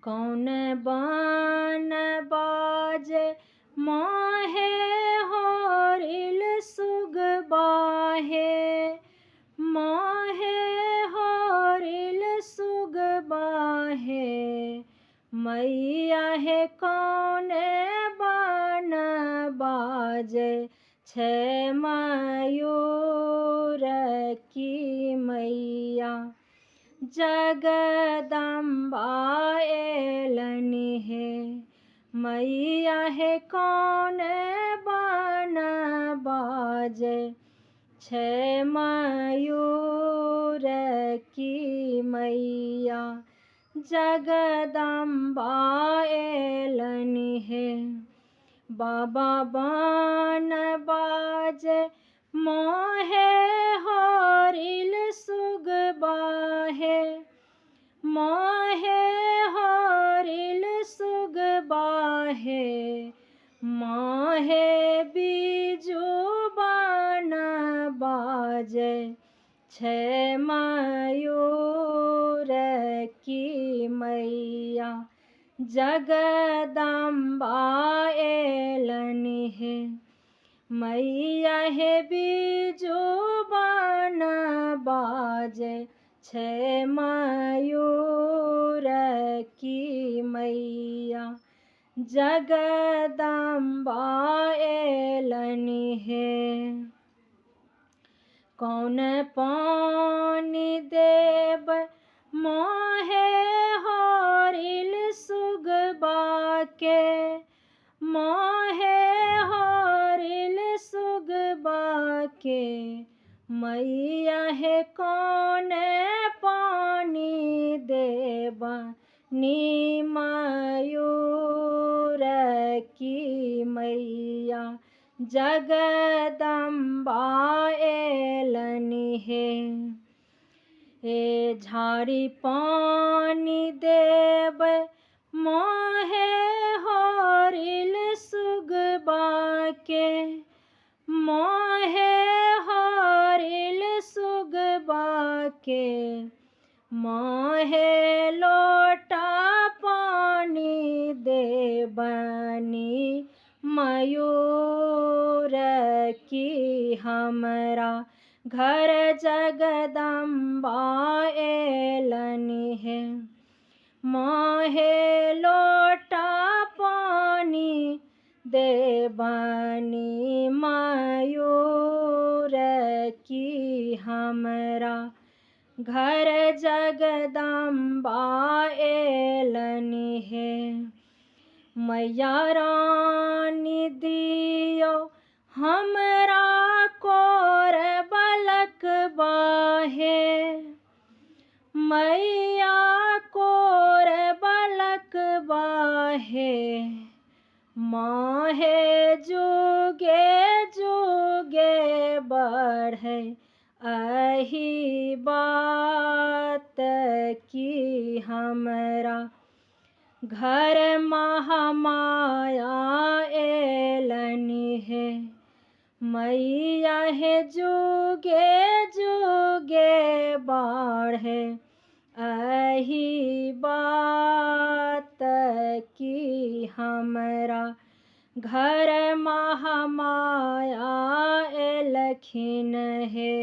कौन बान बाजे मोहे होरिल सुग बाहे, मोहे होरिल सुग बाहे। मैया है कौन बान बाजे छे मयूर की मैया। जगदम्बा एलनी है मैया है कौन बान बाजे छे मयूर की मैया। जगदम्बा एलनी है बाबा बान बाजे मोहे होरिल सुग बाहे, मोहे होरिल सुग बाहे। मोहे बीजू बान बाजे छे मयूर की मैया। जगदम्बा एलनी है मैया है बीजू बान बाजे छे मयूर की मैया। जगदम्बा एलनी है कौन पानी देव मोहे होरिल सुग बाके, मोहे होरिल सुग बाके। मैया है कौन पानी देवा नी मयूर की मैया। जगदम्बा एलनी है ए झाड़ी पानी देव मोहे होरिल सुग बाके, मोहे होरिल सुग बाके। मोहे लोटा पानी देवनी मयूर की हमरा घर। जगदम्बा एलनी है मोहे लोटा पानी देवनी मयूर की हमरा घर। जगदम्बा एलनी है मैया रानी दियो हमरा कोर बलक बाहे। मैया कोर बलक बाहे मोहे जुगे जुगे बढ़े अही बात की हमरा घर। महामाया एलनी है मैया है जुगे जुगे बढ़े अही बात की हमरा घर। महामाया एलखिन है।